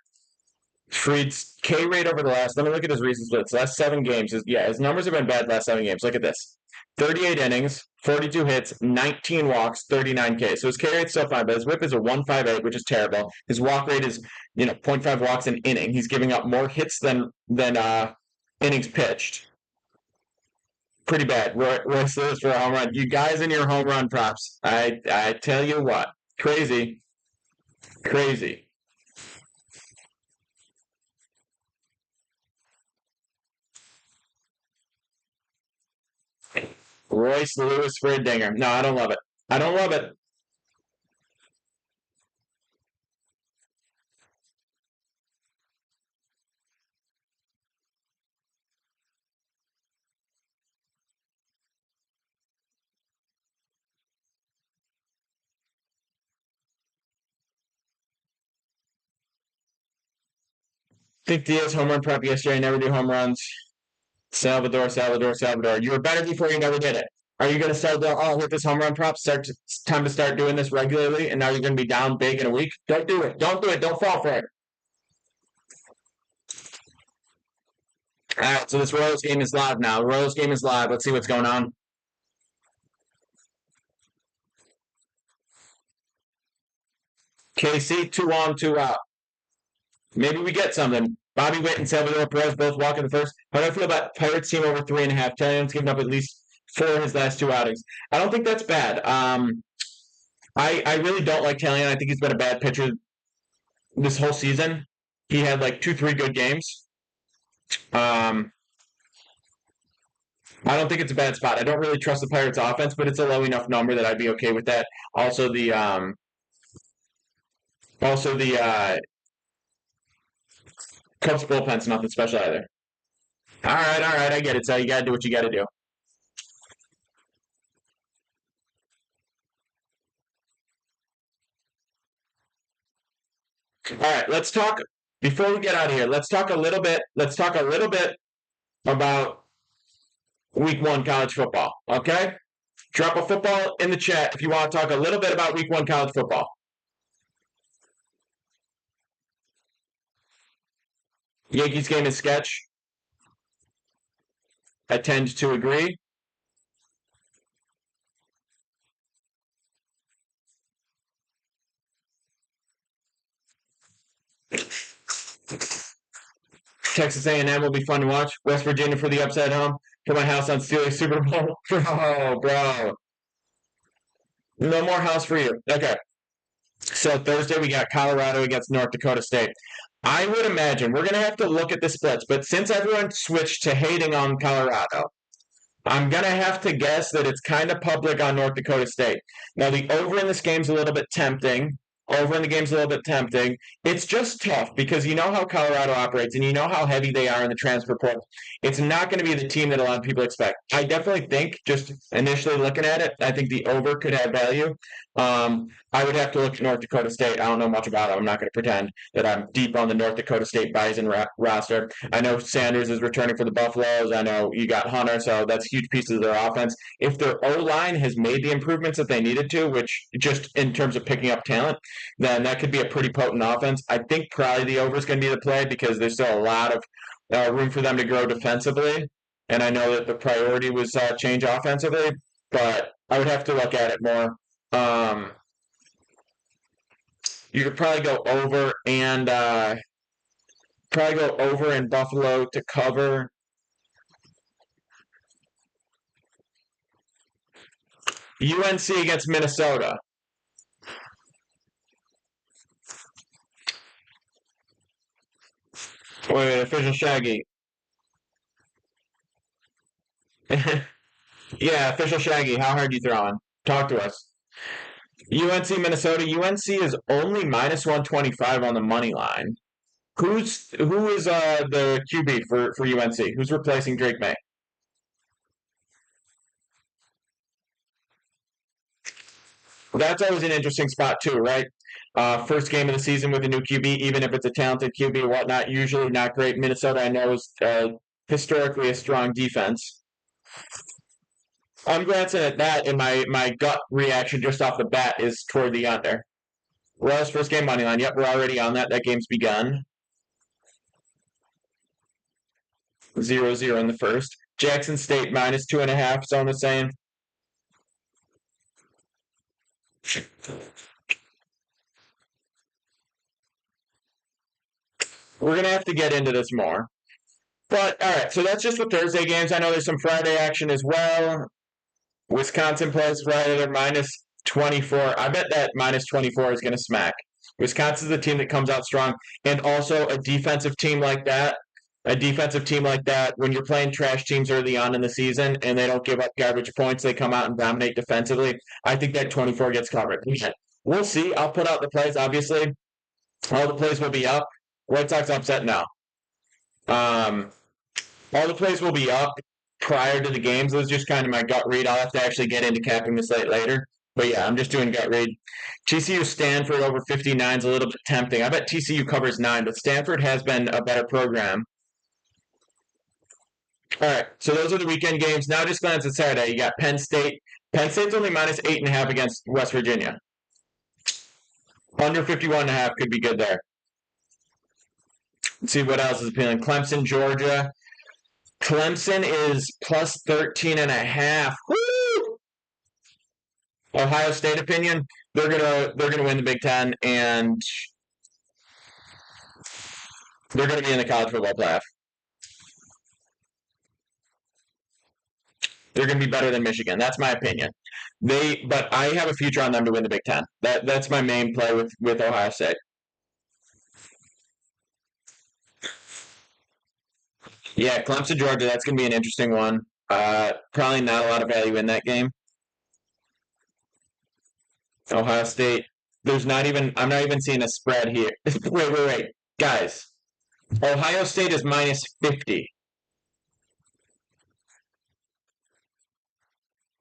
Freed's K rate over the last. Let me look at his recent splits. Last 7 games. His numbers have been bad last 7 games. Look at this: 38 innings, 42 hits, 19 walks, 39 K. So his K rate's still fine, but his WHIP is a 1.58, which is terrible. His walk rate is 0.5 walks an inning. He's giving up more hits than innings pitched. Pretty bad. Royce Lewis for a home run. You guys and your home run props. I tell you what, crazy, crazy. Royce Lewis for a dinger. No, I don't love it. I don't love it. Think Diaz home run prep yesterday. Never do home runs. Salvador, Salvador, Salvador. You were better before you never did it. Are you going to start the with this home run prop? It's time to start doing this regularly, and now you're going to be down big in a week. Don't do it. Don't do it. Don't fall for it. All right. So this Royals game is live now. Royals game is live. Let's see what's going on. KC 2 on, 2 out. Maybe we get something. Bobby Witt and Salvador Perez both walk in the first. How do I feel about Pirates team over 3.5? Taillon's given up at least 4 in his last 2 outings. I don't think that's bad. I really don't like Taillon. I think he's been a bad pitcher this whole season. He had like 2, 3 good games. Um, I don't think it's a bad spot. I don't really trust the Pirates offense, but it's a low enough number that I'd be okay with that. Also the Cubs bullpen's nothing special either. All right, I get it. So you gotta do what you gotta do. All right, let's talk before we get out of here. Let's talk a little bit. Let's talk a little bit about Week 1 college football. Okay, drop a football in the chat if you want to talk a little bit about Week 1 college football. Yankees game is sketch. I tend to agree. Texas A&M will be fun to watch. West Virginia for the upside home. Put my house on Steelers Super Bowl. Bro. No more house for you. Okay. So Thursday we got Colorado against North Dakota State. I would imagine we're going to have to look at the splits, but since everyone switched to hating on Colorado, I'm going to have to guess that it's kind of public on North Dakota State. Now, the over in this game's a little bit tempting. Over in the game's a little bit tempting. It's just tough because you know how Colorado operates and you know how heavy they are in the transfer portal. It's not going to be the team that a lot of people expect. I definitely think, just initially looking at it, I think the over could have value. I would have to look at North Dakota State. I don't know much about it. I'm not going to pretend that I'm deep on the North Dakota State Bison roster. I know Sanders is returning for the Buffaloes. I know you got Hunter, so that's huge pieces of their offense. If their O-line has made the improvements that they needed to, which just in terms of picking up talent, then that could be a pretty potent offense. I think probably the over is going to be the play because there's still a lot of room for them to grow defensively. And I know that the priority was change offensively, but I would have to look at it more. Um, you could probably go over in Buffalo to cover. UNC against Minnesota. Wait, official Shaggy. Yeah, official Shaggy. How hard you throwing? Talk to us. UNC Minnesota. UNC is only minus 125 on the money line. Who is the QB for UNC? Who's replacing Drake May? That's always an interesting spot too, right? First game of the season with a new QB, even if it's a talented QB or whatnot, usually not great. Minnesota, I know, is historically a strong defense. I'm glancing at that, and my gut reaction just off the bat is toward the under. Royals first game money line. Yep, we're already on that. That game's begun. 0-0 in the first. Jackson State minus 2.5. Someone was saying. We're gonna have to get into this more. But all right, so that's just the Thursday games. I know there's some Friday action as well. Wisconsin plays Friday. They're minus 24. I bet that minus 24 is going to smack. Wisconsin's a team that comes out strong, and also a defensive team like that. A defensive team like that, when you're playing trash teams early on in the season and they don't give up garbage points, they come out and dominate defensively. I think that 24 gets covered. We'll see. I'll put out the plays. Obviously, all the plays will be up. White Sox upset now. Um, all the plays will be up prior to the games. It was just kind of my gut read. I'll have to actually get into capping the slate later. But yeah, I'm just doing gut read. TCU Stanford over 59 is a little bit tempting. I bet TCU covers 9, but Stanford has been a better program. All right, so those are the weekend games. Now just glance at Saturday. You got Penn State. Penn State's only minus 8.5 against West Virginia. Under 51.5 could be good there. Let's see what else is appealing. Clemson, Georgia. Clemson is plus 13.5. Woo! Ohio State opinion, they're gonna win the Big Ten, and they're gonna be in the college football playoff. They're gonna be better than Michigan. That's my opinion. But I have a future on them to win the Big Ten. That's my main play with Ohio State. Yeah, Clemson, Georgia. That's gonna be an interesting one. Probably not a lot of value in that game. Ohio State. There's not even. I'm not even seeing a spread here. Wait, guys. Ohio State is minus 50.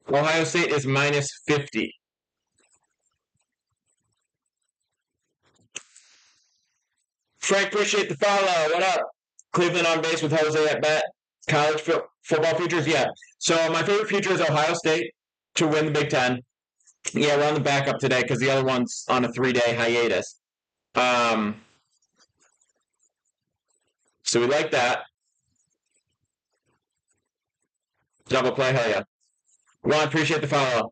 Ohio State is minus 50. Frank, appreciate the follow. What up? Cleveland on base with Jose at bat. College football futures, yeah. So my favorite future is Ohio State to win the Big Ten. Yeah, we're on the backup today because the other one's on a 3-day hiatus. So we like that. Double play, hell yeah. Ron, appreciate the follow.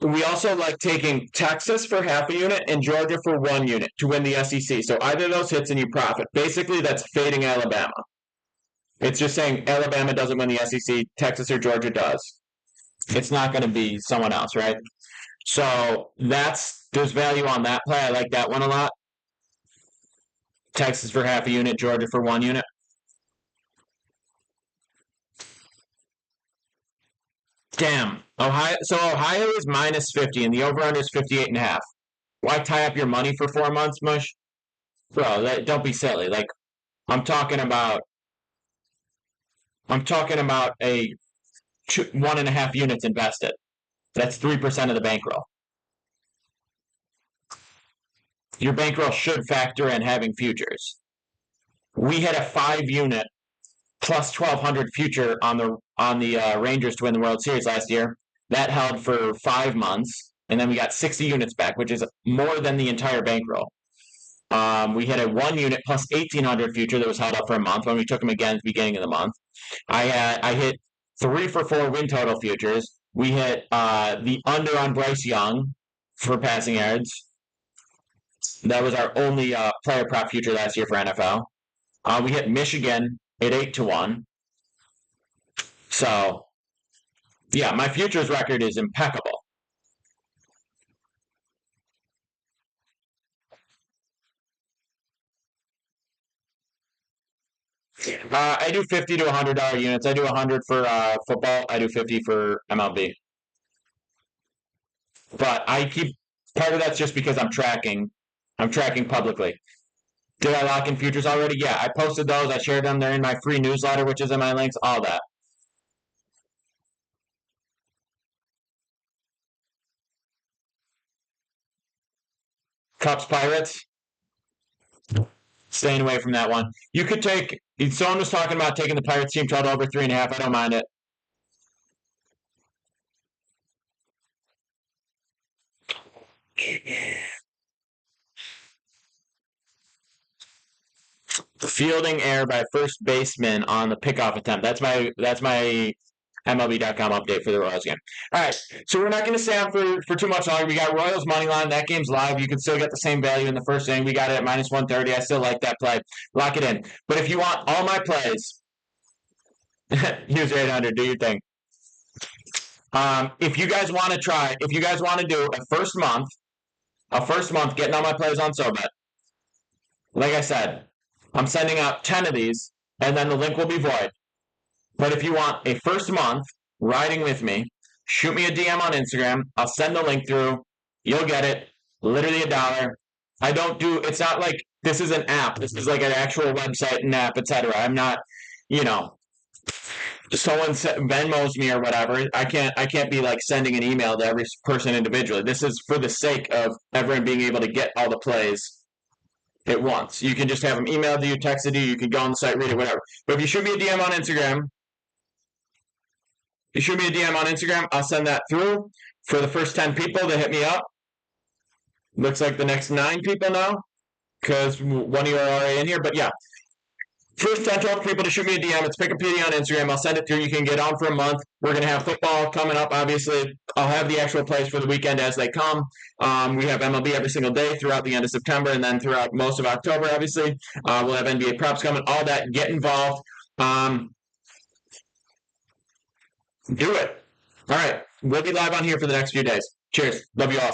We also like taking Texas for half a unit and Georgia for 1 unit to win the SEC. So either of those hits and you profit. Basically, that's fading Alabama. It's just saying Alabama doesn't win the SEC, Texas or Georgia does. It's not going to be someone else, right? So there's value on that play. I like that one a lot. Texas for half a unit, Georgia for 1 unit. Damn. Ohio is minus 50 and the over-under is 58.5. Why tie up your money for 4 months, Mush? Bro, don't be silly. Like, I'm talking about a 1.5 units invested. That's 3% of the bankroll. Your bankroll should factor in having futures. We had a 5 unit plus 1,200 future on the Rangers to win the World Series last year. That held for 5 months, and then we got 60 units back, which is more than the entire bankroll. We hit a 1 unit plus 1,800 future that was held up for a month when we took them again at the beginning of the month. I hit 3 for 4 win total futures. We hit the under on Bryce Young for passing yards. That was our only player prop future last year for NFL. We hit Michigan at 8-1. So, yeah, my futures record is impeccable. I do $50 to $100 units. I do 100 for football. I do 50 for MLB. But I keep part of that's just because I'm tracking. I'm tracking publicly. Did I lock in futures already? Yeah, I posted those. I shared them. They're in my free newsletter, which is in my links. All that. Cups Pirates. Staying away from that one. You could take. Someone was talking about taking the Pirates team total over 3.5. I don't mind it. Fielding error by first baseman on the pickoff attempt. That's my MLB.com update for the Royals game. All right, so we're not going to stay on for too much longer. We got Royals money line. That game's live. You can still get the same value in the first inning. We got it at minus 130. I still like that play. Lock it in. But if you want all my plays, use 800. Do your thing. If you guys want to do a first month getting all my plays on SoBet, like I said, I'm sending out 10 of these, and then the link will be void. But if you want a first month riding with me, shoot me a DM on Instagram. I'll send the link through. You'll get it. Literally $1. I don't do. It's not like this is an app. This is like an actual website and app, etc. I'm not, you know, someone Venmos me or whatever. I can't be like sending an email to every person individually. This is for the sake of everyone being able to get all the plays at once. You can just have them emailed to you, texted you. You can go on the site, read it, whatever. But if you shoot me a DM on Instagram, I'll send that through for the first 10 people to hit me up. Looks like the next 9 people now because one of you are already in here. But yeah, first 10 total people to shoot me a DM. It's Pickopedia on Instagram. I'll send it through. You can get on for a month. We're going to have football coming up, obviously. I'll have the actual plays for the weekend as they come. We have MLB every single day throughout the end of September and then throughout most of October, obviously. We'll have NBA props coming. All that. Get involved. Do it. All right. We'll be live on here for the next few days. Cheers. Love you all.